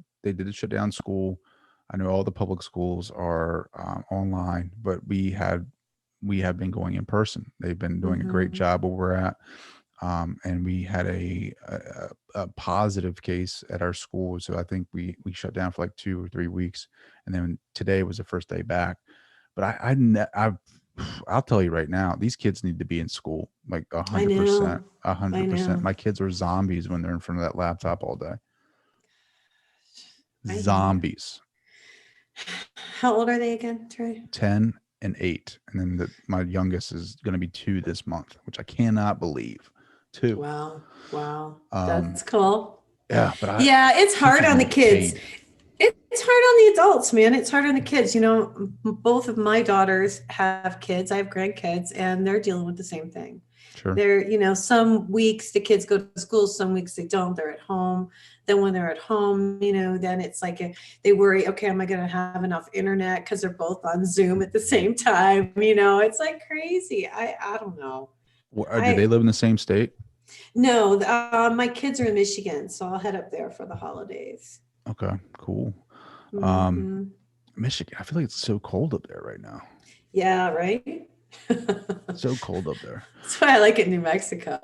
down school. I know all the public schools are online, but we have been going in person. They've been doing a great job where we're at. And we had a positive case at our school. So I think we shut down for like 2 or 3 weeks. And then today was the first day back. But I'll tell you right now, these kids need to be in school, like 100%. 100%. My kids are zombies when they're in front of that laptop all day. Zombies. How old are they again, Trey? 10 and 8. And then my youngest is going to be 2 this month, which I cannot believe. 2. Wow. That's cool. Yeah. But it's hard on the kids. It's hard on the adults, man. It's hard on the kids. Both of my daughters have kids. I have grandkids, and they're dealing with the same thing. Sure. They're, some weeks the kids go to school, some weeks they don't. They're at home. Then when they're at home, then it's like they worry, okay, am I going to have enough internet? Because they're both on Zoom at the same time. It's like crazy. I don't know. Do they live in the same state? No, my kids are in Michigan, so I'll head up there for the holidays. Okay, cool. Michigan, I feel like it's so cold up there right now. Yeah, right? So cold up there. That's why I like it in New Mexico.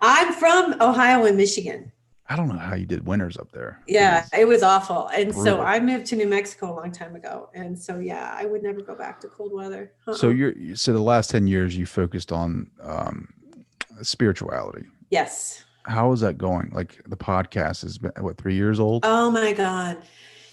I'm from Ohio and Michigan. I don't know how you did winters up there. Yeah, it was awful. And brutal. So I moved to New Mexico a long time ago. And so, yeah, I would never go back to cold weather. So the last 10 years you focused on spirituality. Yes. How is that going? Like the podcast is 3 years old? Oh my God.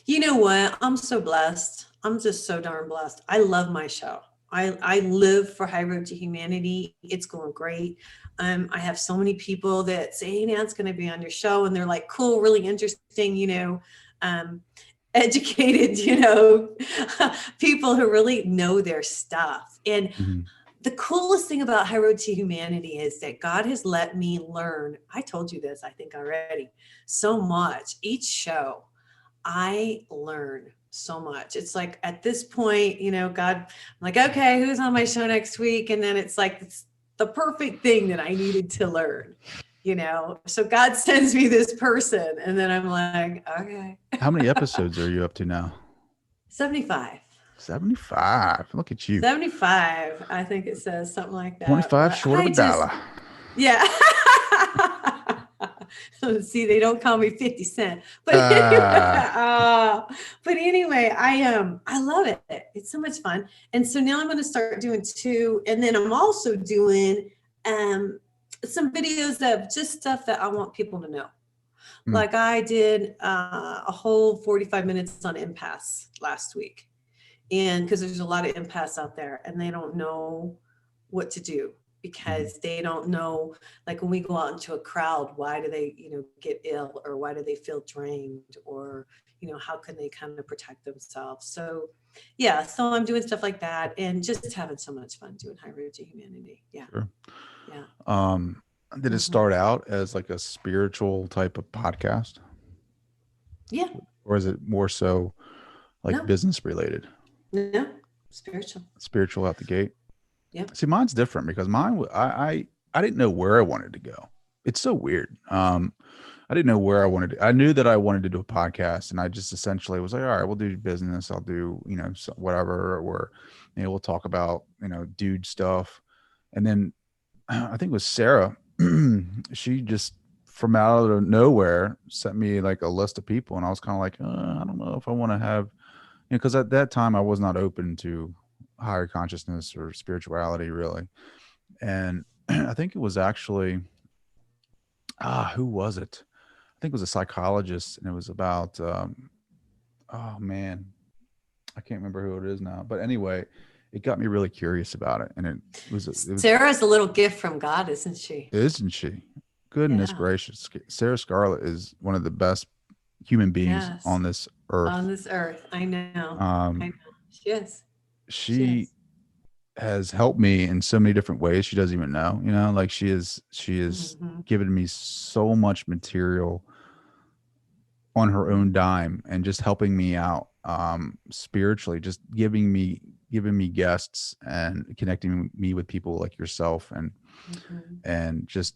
You know what? I'm so blessed. I'm just so darn blessed. I love my show. I live for High Road to Humanity. It's going great. I have so many people that say, hey, Nan's going to be on your show. And they're like, cool, really interesting, educated, people who really know their stuff. And the coolest thing about High Road to Humanity is that God has let me learn. I told you this, I think already, so much. Each show, I learn so much. It's like at this point, God, I'm like, okay, who's on my show next week? And then it's like, it's the perfect thing that I needed to learn, So God sends me this person and then I'm like, okay. How many episodes are you up to now? 75. $75. Look at you. 75. I think it says something like that. 25 But short of I a just- dollar. Yeah. See, they don't call me 50 Cent. But anyway, I love it. It's so much fun. And so now I'm going to start doing 2. And then I'm also doing some videos of just stuff that I want people to know. Like I did a whole 45 minutes on empaths last week. And because there's a lot of empaths out there and they don't know what to do, because they don't know, like when we go out into a crowd, why do they, get ill, or why do they feel drained, or, how can they kind of protect themselves? So yeah, so I'm doing stuff like that and just having so much fun doing High Road to Humanity. Yeah. Sure. Yeah. Did it start out as like a spiritual type of podcast? Yeah. Or is it more so like business related? No, spiritual Out the gate. Yeah. See, mine's different because mine, I didn't know where I wanted to go. It's so weird. I didn't know where I wanted to. I knew that I wanted to do a podcast, and I just essentially was like, all right, we'll do business. I'll do, whatever, or we'll talk about, dude stuff. And then I think it was Sarah. She just from out of nowhere sent me like a list of people, and I was kind of like, I don't know if I want to have, because at that time I was not open to higher consciousness or spirituality really. And I think it was actually, who was it? I think it was a psychologist, and it was about, oh man, I can't remember who it is now, but anyway, it got me really curious about it. And it was Sarah's a little gift from God, isn't she? Isn't she? Goodness gracious. Sarah Scarlett is one of the best human beings on this earth. On this earth. I know. I know. She is. She has helped me in so many different ways. She doesn't even know, like she is given me so much material on her own dime and just helping me out spiritually, just giving me guests and connecting me with people like yourself and just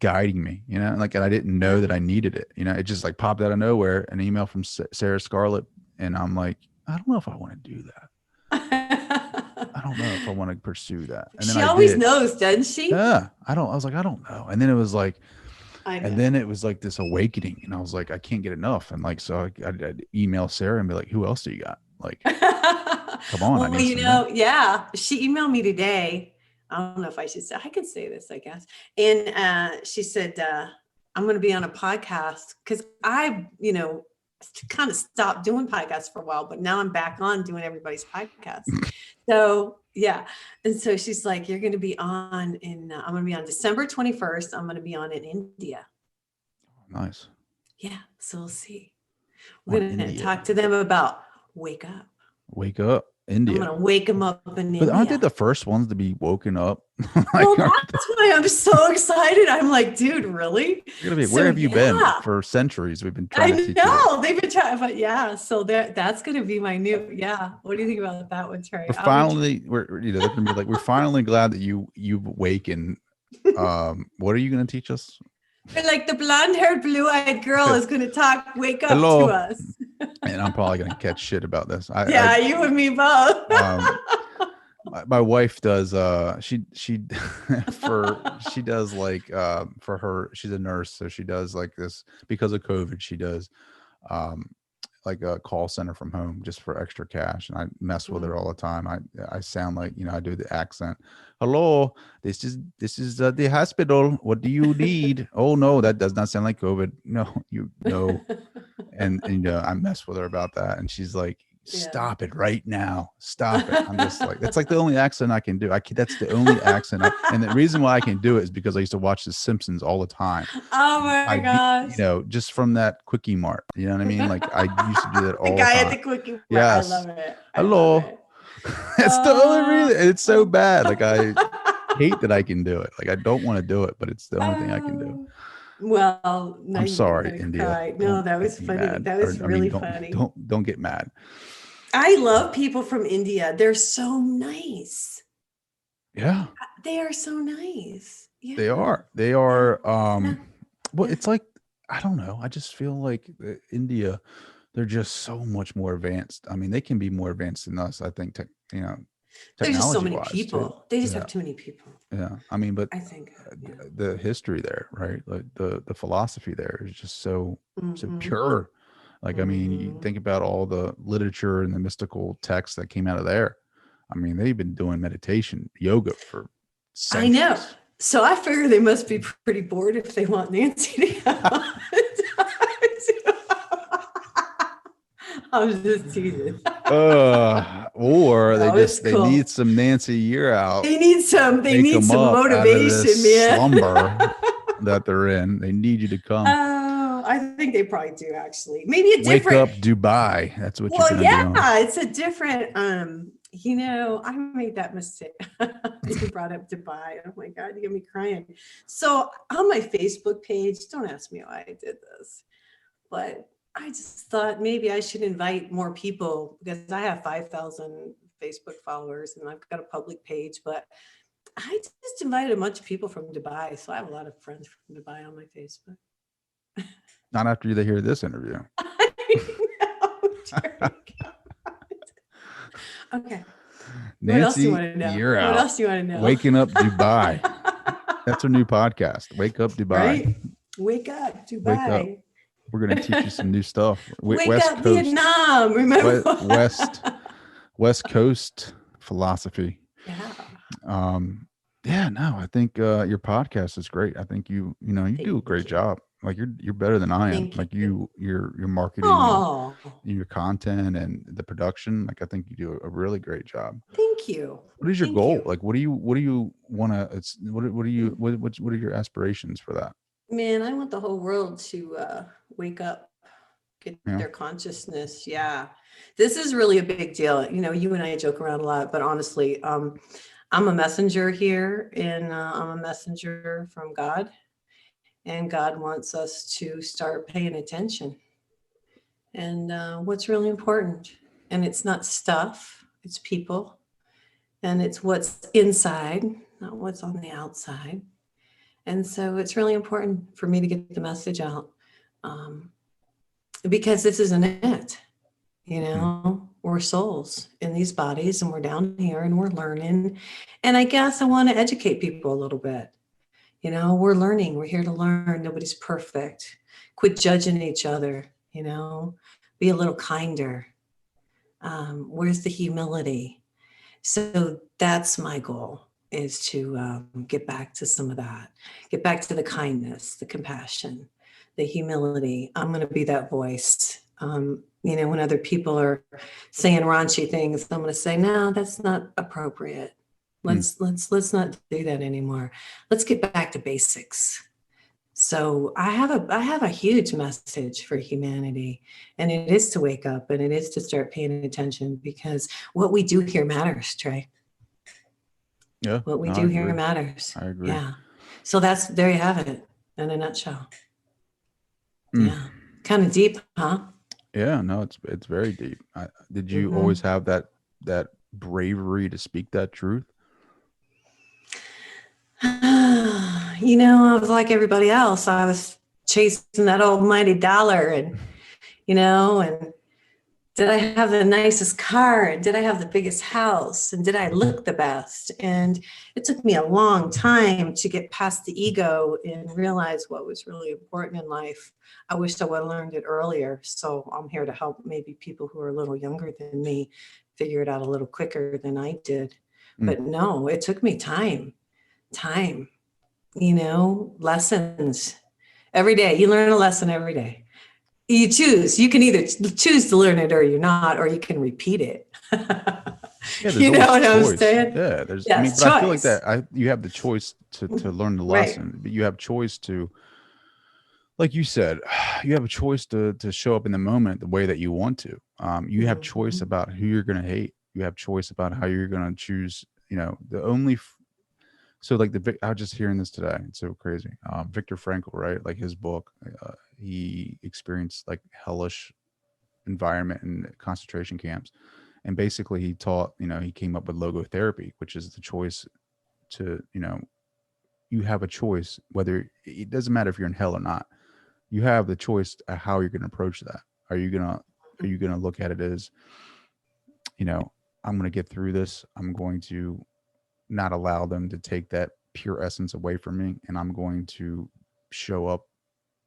guiding me, and I didn't know that I needed it. It just like popped out of nowhere, an email from Sarah Scarlett. And I'm like, I don't know if I want to do that. I don't know if I want to pursue that. And then she always knows, doesn't she? Yeah. I was like, I don't know. And then it was like, this awakening, and I was like, I can't get enough. And like, so I'd email Sarah and be like, who else do you got? Like, come on. Well, she emailed me today. I don't know if I should say, I could say this, I guess. And she said, I'm going to be on a podcast, because I, kind of stopped doing podcasts for a while, but now I'm back on doing everybody's podcast. So yeah. And so she's like, you're going to be on I'm going to be on December 21st. I'm going to be on in India. Nice. Yeah. So we'll see. We're going to talk to them about wake up. India. I'm going to wake them up in India. But aren't they the first ones to be woken up? Well, that's why I'm so excited. I'm like, dude, really? You're gonna be, where have you been for centuries? We've been trying to teach you. They've been trying, but yeah. So that's going to be my new, yeah. What do you think about that one, Trey? They're gonna be like, we're finally glad that you've awakened. What are you going to teach us? Like the blonde-haired, blue-eyed girl is going to wake up to us. And I'm probably going to catch shit about this. You and me both. My wife does she does like for her, she's a nurse, so she does like this because of COVID. She does like a call center from home just for extra cash, and I mess with her all the time. I sound like, I do the accent. Hello, this is the hospital. What do you need? Oh no, that does not sound like COVID. No, you know. And I mess with her about that, and she's like, stop it right now. Stop it. I'm just like, that's like the only accent I can do. That's the only accent. And the reason why I can do it is because I used to watch The Simpsons all the time. Oh my gosh. Just from that Quickie Mart. You know what I mean? Like I used to do that all the time. The guy at the Quickie Mart. Yes. I love it. Hello. It's the only reason. It's so bad. Like I hate that I can do it. Like I don't want to do it, but it's the only thing I can do. Well, no, I'm sorry, India. Cry. No, that was funny. That was really funny. Don't get mad. I love people from India. They're so nice. Yeah. They are so nice. Yeah. They are. Well, it's like, I don't know. I just feel like India, they're just so much more advanced. I mean, they can be more advanced than us, I think, There's just so many technology-wise, people. too. They just Yeah. have too many people. Yeah. I mean, but I think. Yeah. the history there, right? Like the philosophy there is just so Mhm. pure. Like, I mean, you Mhm. think about all the literature and the mystical texts that came out of there. I mean, they've been doing meditation, yoga for I know. centuries. So I figure they must be pretty bored if they want Nancy to come. I was just teasing. Or No, it's they cool. need some Nancy Yearout. They need some Wake 'em up out of motivation, this man. slumber that they're in. They need you to come. Oh, I think they probably do actually. Maybe a Wake different. up, Dubai. That's what Well, you're gonna be on. yeah, it's a different. I made that mistake. You brought up Dubai. Oh my God, you get me crying. So on my Facebook page, don't ask me why I did this, but I just thought maybe I should invite more people because I have 5,000 Facebook followers and I've got a public page, but I just invited a bunch of people from Dubai. So I have a lot of friends from Dubai on my Facebook. Not after they hear this interview. I know, dear God. Okay. What else do you Nancy want to know? Yearout. What else do you want to know? Waking Up Dubai. That's our new podcast. Wake Up Dubai. Right? Wake up, Dubai. Wake up. We're gonna teach you some new stuff. Wake West up, Coast. Vietnam. Remember? West Coast philosophy. Yeah. Yeah, no, I think your podcast is great. I think you do a great job. Like you're better than I am. Thank Like you. your marketing Oh, and your content and the production. Like I think you do a really great job. thank you. What is your Thank goal? you. Like what do you want to what are your aspirations for that? Man, I want the whole world to wake up, get Yeah. their consciousness. Yeah. This is really a big deal. You and I joke around a lot, but honestly, I'm a messenger here and I'm a messenger from God. And God wants us to start paying attention. And what's really important. And it's not stuff, it's people. And it's what's inside, not what's on the outside. And so it's really important for me to get the message out because this isn't it. We're souls in these bodies and we're down here and we're learning. And I guess I want to educate people a little bit. We're learning. We're here to learn. Nobody's perfect. Quit judging each other, be a little kinder. Where's the humility? So that's my goal, is to get back to some of that, get back to the kindness, the compassion, the humility. I'm going to be that voice. When other people are saying raunchy things, I'm going to say, no, that's not appropriate. Let's not do that anymore. Let's get back to basics. So I have a huge message for humanity, and it is to wake up and it is to start paying attention because what we do here matters, Trey. Yeah. What we do here matters. I agree. Yeah. So there you have it in a nutshell. Yeah. Kind of deep, huh? Yeah, no, it's very deep. Did you always have that bravery to speak that truth? I was like everybody else. I was chasing that almighty dollar and did I have the nicest car? And did I have the biggest house? And did I look the best? And it took me a long time to get past the ego and realize what was really important in life. I wish I would have learned it earlier. So I'm here to help maybe people who are a little younger than me figure it out a little quicker than I did. But no, it took me time, lessons every day. You learn a lesson every day. You can either choose to learn it or you're not, or you can repeat it. Yeah, You know what I'm choice. saying? Yeah, but Yes, I feel like choice. that you have the choice to learn the lesson, but you have choice to, like you said, you have a choice to show up in the moment the way that you want to. You have choice about who you're going to hate. You have choice about how you're going to choose. So like I was just hearing this today. It's so crazy. Viktor Frankl, right? Like his book, he experienced like hellish environment in concentration camps. And basically he taught, he came up with logotherapy, which is the choice to, you have a choice, whether it doesn't matter if you're in hell or not. You have the choice of how you're going to approach that. Are you going to Are you going to look at it as, you know, I'm going to get through this. I'm going to not allow them to take that pure essence away from me. And I'm going to show up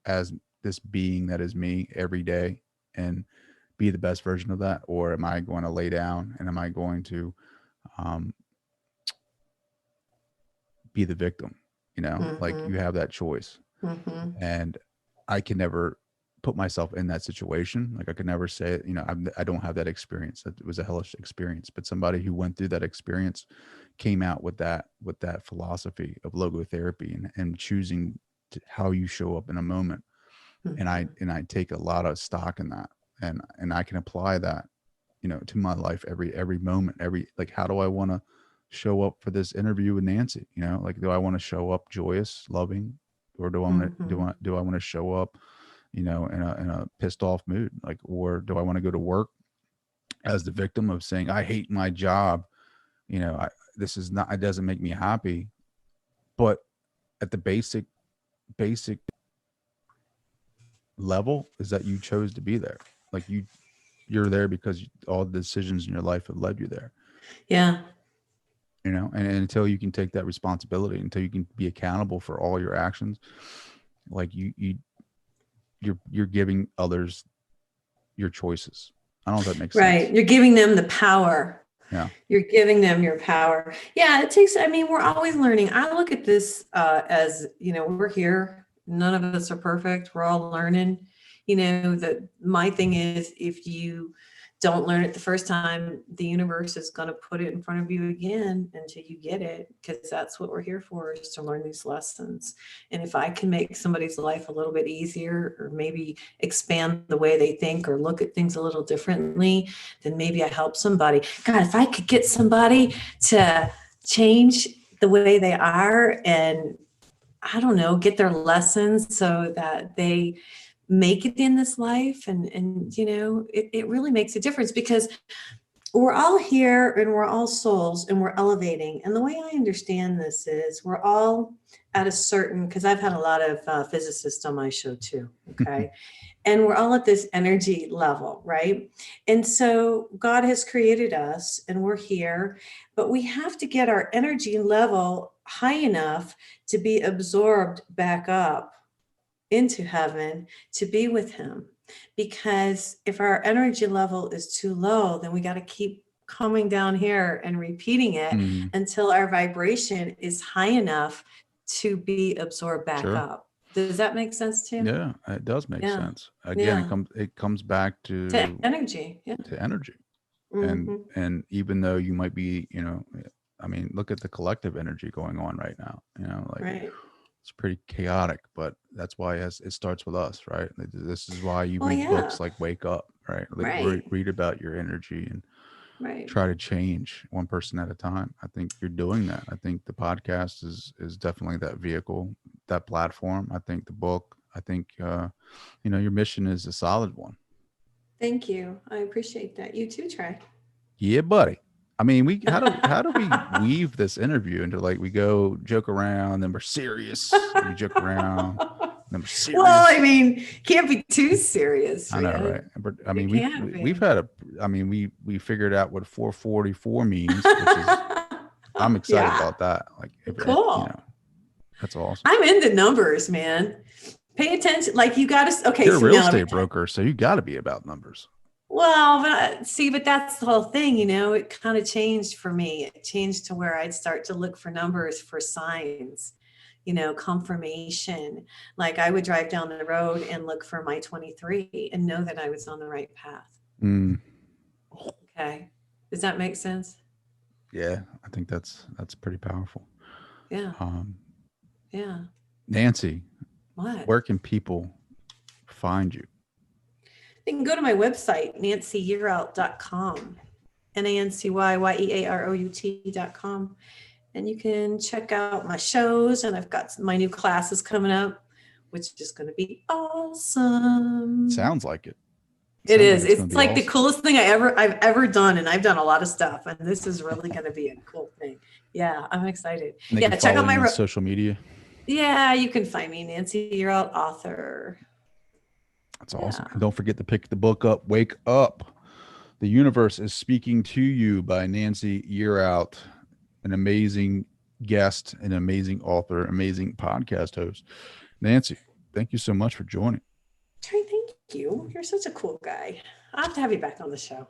as this being that is me every day and be the best version of that? Or am I going to lay down and am I going to be the victim? You know, like you have that choice. And I can never put myself in that situation. Like I could never say, you know, I don't have that experience. That was a hellish experience, but somebody who went through that experience came out with that philosophy of logotherapy and choosing how you show up in a moment. And I take a lot of stock in that, and I can apply that, you know, to my life every moment, like, how do I want to show up for this interview with Nancy? You know, like, do I want to show up joyous, loving, or do I want to show up, you know, in a pissed off mood? Like, or do I want to go to work as the victim of saying, I hate my job, you know, it doesn't make me happy. But at the basic level is that you chose to be there. Like you're there because all the decisions in your life have led you there. Yeah. You know, and until you can take that responsibility, until you can be accountable for all your actions, like you're giving others your choices. I don't know if that makes sense. Right. You're giving them the power. Yeah. You're giving them your power. Yeah. We're always learning. I look at this as, you know, we're here. None of us are perfect. We're all learning. You know, that my thing is, if you don't learn it the first time, the universe is going to put it in front of you again until you get it, because that's what we're here for, is to learn these lessons. And if I can make somebody's life a little bit easier, or maybe expand the way they think or look at things a little differently, then maybe I help somebody. God, if I could get somebody to change the way they are and, I don't know, get their lessons so that they make it in this life. And you know, it really makes a difference, because we're all here and we're all souls and we're elevating. And the way I understand this is we're all at a certain, because I've had a lot of physicists on my show too. Okay. And we're all at this energy level, right? And so God has created us and we're here, but we have to get our energy level high enough to be absorbed back up into heaven to be with him. Because if our energy level is too low, then we got to keep coming down here and repeating it until our vibration is high enough to be absorbed back up. Does that make sense to you? Yeah, it does make sense. Again, it comes back to energy. Yeah. To energy. And even though you might be, you know, I mean, look at the collective energy going on right now, you know, like it's pretty chaotic, but that's why it starts with us, right? This is why you read books like Wake Up, right? Like read about your energy and try to change one person at a time. I think you're doing that. I think the podcast is definitely that vehicle, that platform. I think the book, I think, you know, your mission is a solid one. Thank you. I appreciate that. You too, Trey. Yeah, buddy. I mean, how do we weave this interview into, like, we go joke around, then we're serious, we joke around, then we're serious. Well, I mean, can't be too serious. I know, right? But I mean, we've had we figured out what 444 means, which is, I'm excited about that. Like, cool. You know, that's awesome. I'm into numbers, man. Pay attention. Like, you got to. Okay, you're a real estate broker, so you got to be about numbers. Well, but that's the whole thing, you know, it kind of changed for me. It changed to where I'd start to look for numbers, for signs, you know, confirmation. Like, I would drive down the road and look for my 23 and know that I was on the right path. Okay. Does that make sense? Yeah, I think that's pretty powerful. Yeah. Yeah. Nancy, what? Where can people find you? They can go to my website, nancyyearout.com, NancyYearout.com. And you can check out my shows, and I've got my new classes coming up, which is going to be awesome. Sounds like it. It is. It's like awesome. The coolest thing I've ever done. And I've done a lot of stuff, and this is really going to be a cool thing. Yeah, I'm excited. Yeah, check out my social media. Yeah, you can find me, Nancy Yearout, author. That's awesome. Yeah. And don't forget to pick the book up, Wake Up. The Universe is Speaking to You by Nancy Yearout, an amazing guest, an amazing author, amazing podcast host. Nancy, thank you so much for joining. Trey, thank you. You're such a cool guy. I'll have to have you back on the show.